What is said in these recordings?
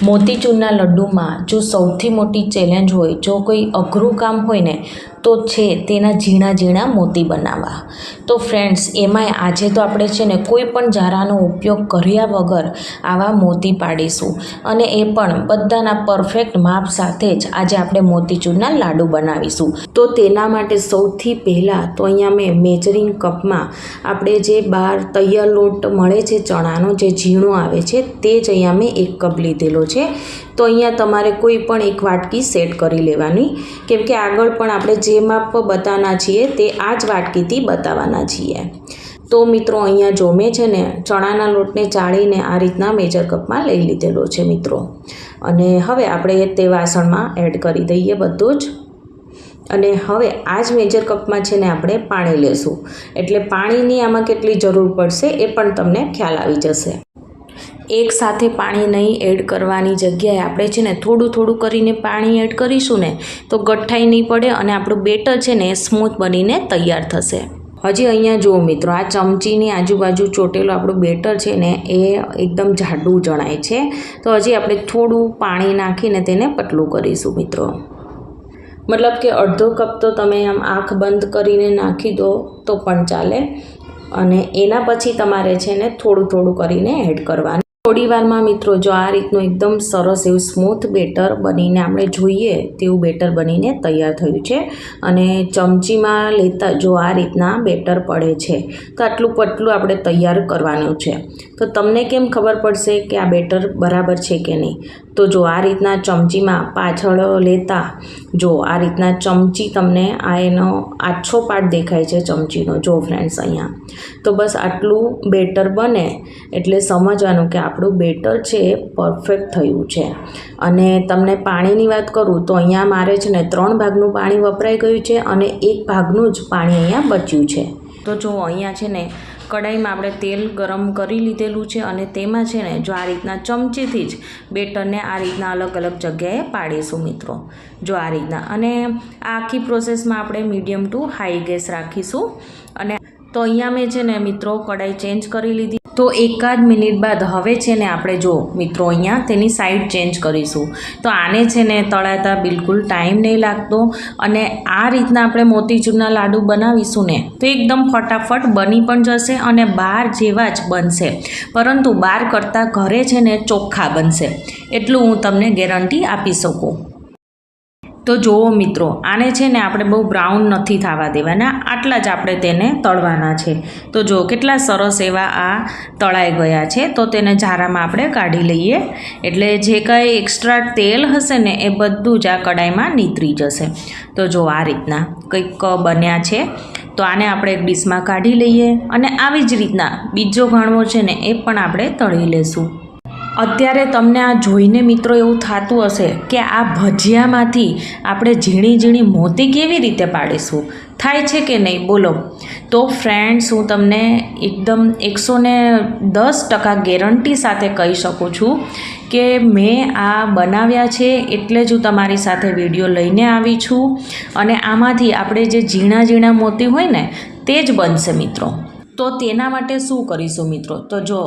મોતીચૂરના લડ્ડુમાં જો સૌથી મોટી ચેલેન્જ હોય, જો કોઈ અઘરું કામ હોય ને તો છે તેના ઝીણા ઝીણા મોતી બનાવવા। તો ફ્રેન્ડ્સ, એમાંય આજે તો આપણે છે ને કોઈ પણ ઝારાનો ઉપયોગ કર્યા વગર આવા મોતી પાડીશું, અને એ પણ બધાના પરફેક્ટ માપ સાથે જ આજે આપણે મોતીચૂરના લાડુ બનાવીશું। તો તેના માટે સૌથી પહેલાં તો અહીંયા મેં મેજરિંગ કપમાં આપણે જે બહાર તૈયાર લોટ મળે છે ચણાનો, જે ઝીણો આવે છે તે જ અહીંયા મેં 1 કપ લીધેલો છે। તો અહીંયા તમારે કોઈ પણ એક વાટકી સેટ કરી લેવાની, કેમ કે આગળ પણ આપણે જે માપ બતાવવાના છીએ તે આ જ વાટકીથી બતાવવાના છીએ। તો મિત્રો, અહીંયા જો મેં છે ને ચણાના લોટને ચાળીને આ રીતના મેજર કપમાં લઈ લીધેલો છે મિત્રો, અને હવે આપણે તે વાસણમાં એડ કરી દઈએ બધું જ। અને હવે આ જ મેજર કપમાં છે ને આપણે પાણી લેશું, એટલે પાણીની આમાં કેટલી જરૂર પડશે એ પણ તમને ખ્યાલ આવી જશે। એક સાથે પાણી નહીં એડ કરવાની જગ્યાએ આપણે છે ને થોડું થોડું કરીને પાણી એડ કરીશું ને તો ગઠ્ઠાઈ નહીં પડે અને આપણું બેટર છે ને સ્મૂથ બનીને તૈયાર થશે। હજી અહીંયા જુઓ મિત્રો, આ ચમચીની આજુબાજુ ચોટેલું આપણું બેટર છે ને એ એકદમ જાડું જણાય છે, તો હજી આપણે થોડું પાણી નાખીને તેને પતલું કરીશું મિત્રો। મતલબ કે અડધો કપ તો તમે આમ આંખ બંધ કરીને નાખી દો તો પણ ચાલે, અને એના પછી તમારે છે ને થોડું થોડું કરીને એડ કરવાનું। થોડી વારમાં મિત્રો જો આ રીતનું એકદમ સરસ એવું સ્મૂથ બેટર બનીને આપણે જોઈએ તેવું બેટર બનીને તૈયાર થયું છે, અને ચમચીમાં લેતા જો આ રીતના બેટર પડે છે તો આટલું પતલું આપણે તૈયાર કરવાનું છે। તો તમને કેમ ખબર પડશે કે આ બેટર બરાબર છે કે નહીં? તો જો આ રીતના ચમચીમાં પાછળ લેતા જો આ રીતના ચમચી તમને આ એનો આછો પાર્ટ દેખાય છે ચમચીનો, જો ફ્રેન્ડ્સ અહીંયા, તો બસ આટલું બેટર બને એટલે સમજવાનું કે આપણું બેટર છે એ પરફેક્ટ થયું છે। અને તમને પાણીની વાત કરું તો અહીંયા મારે છે ને 3 ભાગનું પાણી વપરાઈ ગયું છે અને 1 ભાગનું જ પાણી અહીંયા બચ્યું છે। તો જો અહીંયા છે ને કડાઈમાં આપણે તેલ ગરમ કરી લીધેલું છે, અને તેમાં છે ને જો આ રીતના ચમચીથી જ બેટરને આ રીતના અલગ અલગ જગ્યાએ પાડીશું મિત્રો, જો આ રીતના। અને આ આખી પ્રોસેસમાં આપણે મીડિયમ ટુ હાઈ ગેસ રાખીશું। અને તો અહીંયા મેં છે ને મિત્રો કડાઈ ચેન્જ કરી લીધી, તો 1 મિનિટ બાદ હવે છે ને આપણે જો મિત્રો અહીંયા તેની સાઈડ ચેન્જ કરીશું। તો આને છે ને તળાતા બિલકુલ ટાઈમ નહીં લાગતો, અને આ રીતના આપણે મોતીચૂરના લાડુ બનાવીશું ને તો એકદમ ફટાફટ બની પણ જશે અને બહાર જેવા જ બનશે, પરંતુ બહાર કરતાં ઘરે છે ને ચોખ્ખા બનશે, એટલું હું તમને ગેરંટી આપી શકું। તો જુઓ મિત્રો, આને છે ને આપણે બહુ બ્રાઉન નથી થવા દેવાના, આટલા જ આપણે તેને તળવાના છે। તો જો કેટલા સરસ એવા આ તળાઈ ગયા છે, તો તેને ઝારામાં આપણે કાઢી લઈએ, એટલે જે કંઈ એક્સ્ટ્રા તેલ હશે ને એ બધું જ આ કડાઈમાં નીતરી જશે। તો જો આ રીતના કંઈક બન્યા છે, તો આને આપણે એક ડીશમાં કાઢી લઈએ, અને આવી જ રીતના બીજો ઘાણવો છે ને એ પણ આપણે તળી લેશું। અત્યારે તમને આ જોઈને મિત્રો એવું થતું હશે કે આ ભજીયામાંથી આપણે ઝીણી ઝીણી મોતી કેવી રીતે પાડીશું, થાય છે કે નહીં બોલો? તો ફ્રેન્ડ્સ, હું તમને એકદમ 110% ગેરંટી સાથે કહી શકું છું કે મેં આ બનાવ્યા છે, એટલે જ હું તમારી સાથે વિડીયો લઈને આવી છું, અને આમાંથી આપણે જે ઝીણા ઝીણા મોતી હોય ને તે જ બનશે મિત્રો। તો તેના માટે શું કરીશું મિત્રો? તો જો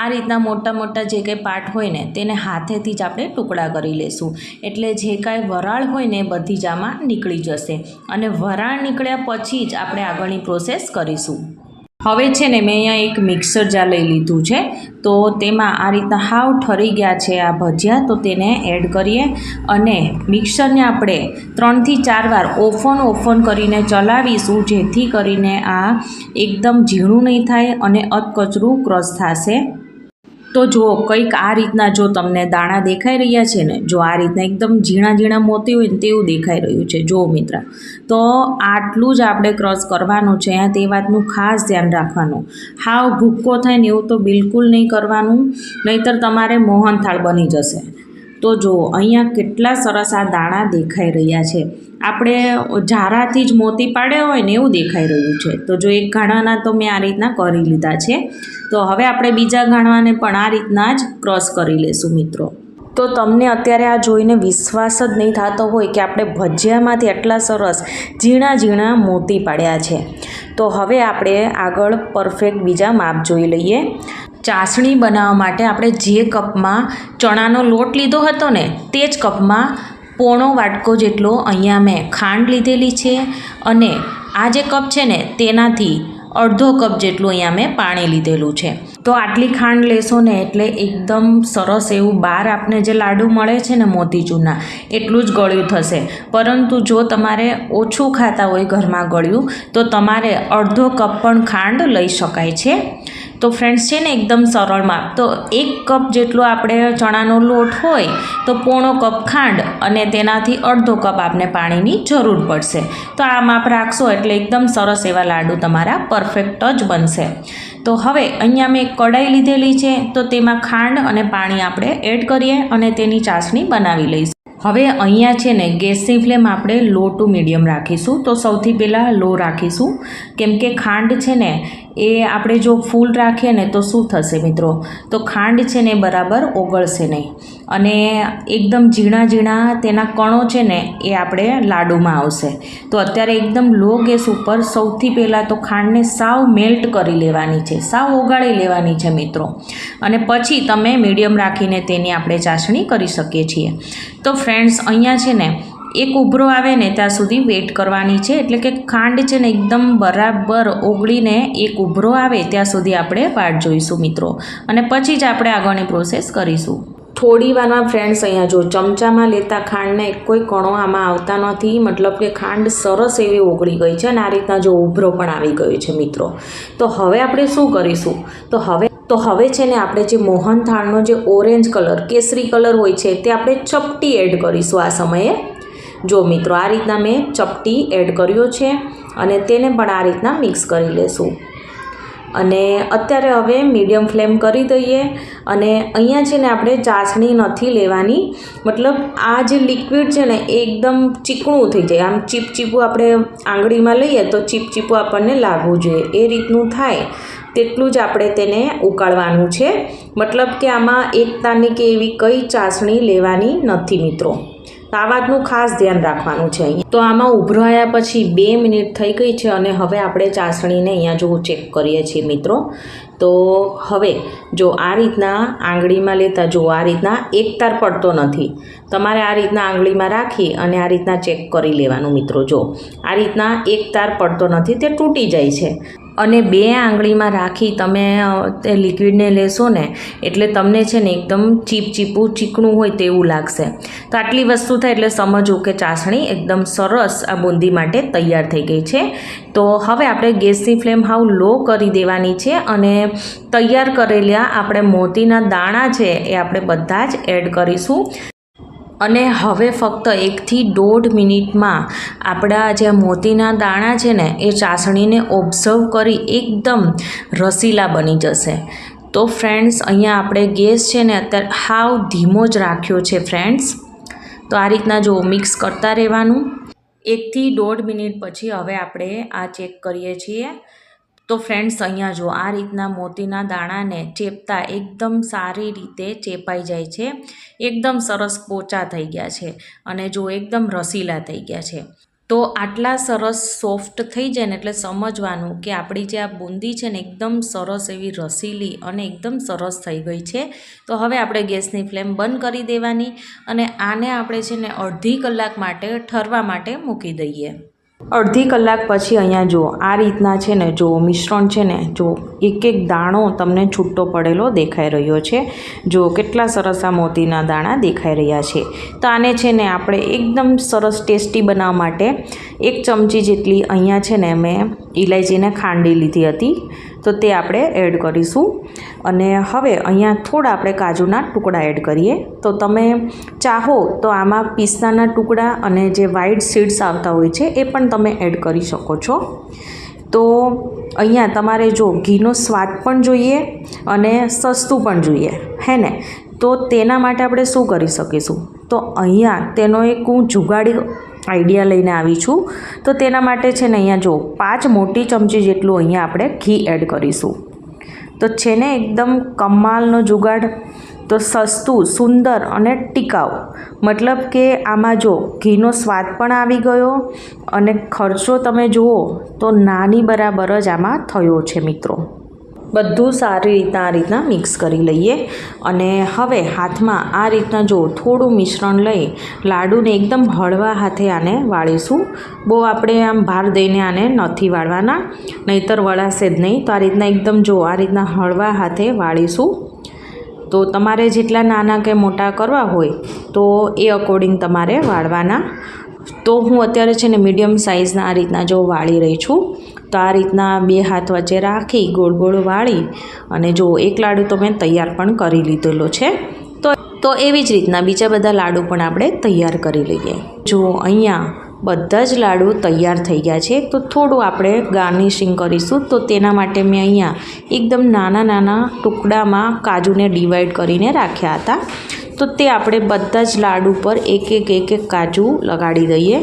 આ રીતના મોટા મોટા જે કંઈ પાર્ટ હોય ને તેને હાથેથી જ આપણે ટુકડા કરી લેશું, એટલે જે કાંઈ વરાળ હોય ને એ બધી જ આમાં નીકળી જશે, અને વરાળ નીકળ્યા પછી જ આપણે આગળની પ્રોસેસ કરીશું। હવે છે ને મેં અહીંયા એક મિક્સર જાર લઈ લીધું છે, તો તેમાં આ રીતના હાવ ઠરી ગયા છે આ ભજીયા, તો તેને એડ કરીએ, અને મિક્સરને આપણે 3 થી 4 વાર ઓફન કરીને ચલાવીશું, જેથી કરીને આ એકદમ ઝીણું નહીં થાય અને અધકચરું ક્રશ થશે। તો જો કંઈક આ રીતના જો તમને દાણા દેખાઈ રહ્યા છે ને, જો આ રીતના એકદમ ઝીણા ઝીણા મોતી હોય ને તેવું દેખાઈ રહ્યું છે, જો મિત્ર, તો આટલું જ આપણે ક્રશ કરવાનું છે, તે વાતનું ખાસ ધ્યાન રાખવાનું। હાવ ભૂક્કો થાય ને એવું તો બિલકુલ નહીં કરવાનું, નહીંતર તમારે મોહનથાળ બની જશે। તો જો અહીંયા કેટલા સરસ આ દાણા દેખાઈ રહ્યા છે, આપણે ઝારાથી જ મોતી પાડ્યા હોય ને એવું દેખાઈ રહ્યું છે। તો જો એક ઘાણાના તો મેં આ રીતના કરી લીધા છે, તો હવે આપણે બીજા ઘાણવાને પણ આ રીતના જ ક્રશ કરી લેશું મિત્રો। તો તમને અત્યારે આ જોઈને વિશ્વાસ જ નહીં થતો હોય કે આપણે ભજીયામાંથી આટલા સરસ ઝીણા ઝીણા મોતી પાડ્યા છે। તો હવે આપણે આગળ પરફેક્ટ બીજા માપ જોઈ લઈએ। ચાસણી બનાવવા માટે આપણે જે કપમાં ચણાનો લોટ લીધો હતો ને તે જ કપમાં પોણો વાટકો જેટલો અહીંયા મેં ખાંડ લીધેલી છે અને આ જે કપ છે ને તેનાથી અડધો કપ જેટલું અહીંયા મેં પાણી લીધેલું છે. તો આટલી ખાંડ લેશો ને એટલે એકદમ સરસ એવું બહાર આપને જે લાડુ મળે છે ને મોતીચૂરના એટલું જ ગળ્યું થશે. પરંતુ જો તમારે ઓછું ખાતા હોય ઘરમાં ગળ્યું તો તમારે અડધો કપ પણ ખાંડ લઈ શકાય છે. તો ફ્રેન્ડ્સ છે ને એકદમ સરળ માપ. તો 1 કપ જેટલો આપણે ચણાનો લોટ હોય તો પોણો કપ ખાંડ અને તેનાથી અડધો કપ આપણે પાણીની જરૂર પડશે. તો આ માપ રાખશો એટલે એકદમ સરસ એવા લાડુ તમારા પરફેક્ટ જ બનશે. તો હવે અહીંયા મેં કઢાઈ લીધેલી છે તો તેમાં ખાંડ અને પાણી આપણે એડ કરીએ અને તેની ચાસણી બનાવી લઈશું. હવે અહીંયા છે ને ગેસની ફ્લેમ આપણે લો ટુ મીડિયમ રાખીશું. તો સૌથી પહેલાં લો રાખીશું કેમ કે ખાંડ છે ને એ આપણે જો ફૂલ રાખીએ ને તો શું થશે મિત્રો, તો ખાંડ છે ને બરાબર ઓગળશે નહીં અને એકદમ ઝીણા ઝીણા તેના કણો છે ને એ આપણે લાડુમાં આવશે. તો અત્યારે એકદમ લો ગેસ ઉપર સૌથી પહેલાં તો ખાંડને સાવ મેલ્ટ કરી લેવાની છે, સાવ ઓગાળી લેવાની છે મિત્રો. અને પછી તમે મીડિયમ રાખીને તેની આપણે ચાસણી કરી શકીએ છીએ. તો ફ્રેન્ડ્સ અહીંયા છે ને એક ઉભરો આવે ને ત્યાં સુધી વેઇટ કરવાની છે. એટલે કે ખાંડ છે ને એકદમ બરાબર ઓગળીને એક ઉભરો આવે ત્યાં સુધી આપણે વાટ જોઈશું મિત્રો અને પછી જ આપણે આગળની પ્રોસેસ કરીશું. થોડી વારમાં ફ્રેન્ડ્સ અહીંયા જો ચમચામાં લેતા ખાંડને કોઈ કણો આમાં આવતા નથી, મતલબ કે ખાંડ સરસ એવી ઓગળી ગઈ છે અને આ રીતના જો ઉભરો પણ આવી ગયો છે મિત્રો. તો હવે આપણે શું કરીશું, તો હવે છે ને આપણે જે મોહનથાળનો જે ઓરેન્જ કલર કેસરી કલર હોય છે તે આપણે ચપટી એડ કરીશું આ સમયે. જો મિત્રો આ રીતના મેં ચપટી એડ કર્યો છે અને તેને પણ આ રીતના મિક્સ કરી લેશું. અને અત્યારે હવે મીડિયમ ફ્લેમ કરી દઈએ. અને અહીંયા છે ને આપણે ચાસણી નથી લેવાની, મતલબ આ જે લિક્વિડ છે ને એ એકદમ ચીકણું થઈ જાય. આમ ચીપચીપું આપણે આંગળીમાં લઈએ તો ચીપચીપું આપણને લાગવું જોઈએ એ રીતનું થાય તેટલું જ આપણે તેને ઉકાળવાનું છે. મતલબ કે આમાં એકતાની કે એવી કઈ ચાસણી લેવાની નથી મિત્રો. આ વાતનું ખાસ ધ્યાન રાખવાનું છે. અહીંયા તો આમાં ઉભરો આવ્યા પછી 2 મિનિટ થઈ ગઈ છે અને હવે આપણે ચાસણીને અહીંયા જો ચેક કરીએ છીએ મિત્રો. તો હવે જો આ રીતના આંગળીમાં લેતા જો આ રીતના એકતાર પડતો નથી, તમારે આ રીતના આંગળીમાં રાખી અને આ રીતના ચેક કરી લેવાનું મિત્રો. જો આ રીતના એકતાર પડતો નથી, તે તૂટી જાય છે. અને 2 આંગળીમાં રાખી તમે તે લિક્વિડને લેશો ને એટલે તમને છે ને એકદમ ચીપચીપું ચીકણું હોય તેવું લાગશે. તો આટલી વસ્તુ થાય એટલે સમજવું કે ચાસણી એકદમ સરસ આ બુંદી માટે તૈયાર થઈ ગઈ છે. તો હવે આપણે ગેસની ફ્લેમ હાવ લો કરી દેવાની છે અને તૈયાર કરેલા આપણે મોતીના દાણા છે એ આપણે બધા જ એડ કરીશું. અને હવે ફક્ત 1 થી 1.5 મિનિટમાં આપણા જે મોતીના દાણા છે ને એ ચાસણીને ઓબ્ઝર્વ કરી એકદમ રસીલા બની જશે. તો ફ્રેન્ડ્સ અહીંયા આપણે ગેસ છે ને અત્યારે હાવ ધીમો જ રાખ્યો છે ફ્રેન્ડ્સ. તો આ રીતના જો મિક્સ કરતા રહેવાનું. 1 થી 1.5 મિનિટ પછી હવે આપણે આ ચેક કરીએ છીએ. તો ફ્રેન્ડ્સ અહીંયા જો આ રીતના મોતીના દાણાને ચેપતા એકદમ સારી રીતે ચેપાઈ જાય છે. એકદમ સરસ પોચા થઈ ગયા છે અને જો એકદમ રસીલા થઈ ગયા છે. તો આટલા સરસ સોફ્ટ થઈ જાય ને એટલે સમજવાનું કે આપણી જે આ બુંદી છે ને એકદમ સરસ એવી રસીલી અને એકદમ સરસ થઈ ગઈ છે. તો હવે આપણે ગેસની ફ્લેમ બંધ કરી દેવાની અને આને આપણે છે ને અડધી કલાક માટે ઠરવા માટે મૂકી દઈએ. અડધી કલાક પછી અહીંયા જો આ રીતના છે ને જો મિશ્રણ છે ને જો એક દાણો તમને છૂટો પડેલો દેખાઈ રહ્યો છે. જો કેટલા સરસ આ મોતીના દાણા દેખાઈ રહ્યા છે. તો આને છે ને આપણે એકદમ સરસ ટેસ્ટી બનાવવા માટે 1 ચમચી જેટલી અહીંયા છે ને મેં ઇલાયચીને ખાંડી લીધી હતી તો તે આપણે એડ કરીશું. અને હવે અહીંયા થોડા આપણે કાજુના ટુકડા એડ કરીએ. તો તમે ચાહો તો આમાં પિસ્તાના ટુકડા અને જે વ્હાઇટ સીડ્સ આવતા હોય છે એ પણ તમે એડ કરી શકો છો. તો અહીંયા તમારે જો ઘીનો સ્વાદ પણ જોઈએ અને સસ્તું પણ જોઈએ હે ને. તો તેના માટે આપણે શું કરી શકીશું, તો અહીંયા તેનો એક હું જુગાડી આઈડિયા લઈને આવી છું. તો તેના માટે છે ને અહીંયા જો 5 મોટી ચમચી જેટલું અહીંયા આપણે ઘી એડ કરીશું. તો છે ને એકદમ કમાલનો જુગાડ. તો સસ્તું, સુંદર અને ટીકાઉ. મતલબ કે આમાં જો ઘીનો સ્વાદ પણ આવી ગયો અને ખર્ચો તમે જુઓ તો નાની બરાબર જ આમાં થયો છે મિત્રો. બધું સારી રીતના મિક્સ કરી લઈએ અને હવે હાથમાં આ રીતના જો થોડું મિશ્રણ લઈ લાડુને એકદમ હળવા હાથે આને વાળીશું. બહુ આપણે આમ ભાર દઈને આને નથી વાળવાના, નહીંતર વળાશે જ નહીં. તો આ રીતના એકદમ જો આ રીતના હળવા હાથે વાળીશું. તો તમારે જેટલા નાના કે મોટા કરવા હોય તો એ અકોર્ડિંગ તમારે વાળવાના. તો હું અત્યારે છે ને મીડિયમ સાઇઝના આ રીતના જો વાળી રહી છું. તો આ રીતના બે હાથ વચ્ચે રાખી ગોળ ગોળ વાળી અને જો એક લાડુ તો મેં તૈયાર પણ કરી લીધેલો છે. તો એવી જ રીતના બીજા બધા લાડુ પણ આપણે તૈયાર કરી લઈએ. જો અહીંયા બધા જ લાડુ તૈયાર થઈ ગયા છે. તો થોડું આપણે ગાર્નિશિંગ કરીશું. તો તેના માટે મેં અહીંયા એકદમ નાના નાના ટુકડામાં કાજુને ડિવાઈડ કરીને રાખ્યા હતા. તો તે આપણે બધા જ લાડુ પર એક એક કાજુ લગાડી દઈએ.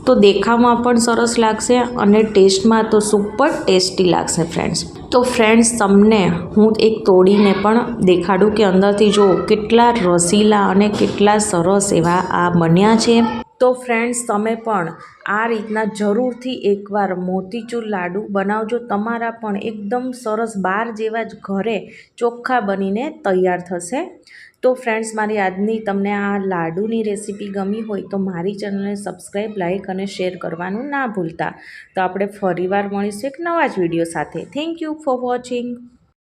તો દેખાવમાં પણ સરસ લાગશે અને ટેસ્ટમાં તો સુપર ટેસ્ટી લાગશે ફ્રેન્ડ્સ. તો ફ્રેન્ડ્સ તમને હું એક તોડીને પણ દેખાડું કે અંદરથી જો કેટલા રસીલા અને કેટલા સરસ એવા આ બન્યા છે. તો ફ્રેન્ડ્સ તમે પણ આ રીતના જરૂરથી એકવાર મોતીચૂર લાડુ બનાવજો. તમારા પણ એકદમ સરસ બાર જેવા જ ઘરે ચોખ્ખા બનીને તૈયાર થશે. તો ફ્રેન્ડ્સ મારી આજની તમને આ લાડુની રેસીપી ગમી હોય તો મારી ચેનલને સબસ્ક્રાઈબ, લાઇક અને શેર કરવાનું ના ભૂલતા. તો આપણે ફરીવાર મળીશું એક નવા જ વિડીયો સાથે. Thank you for watching.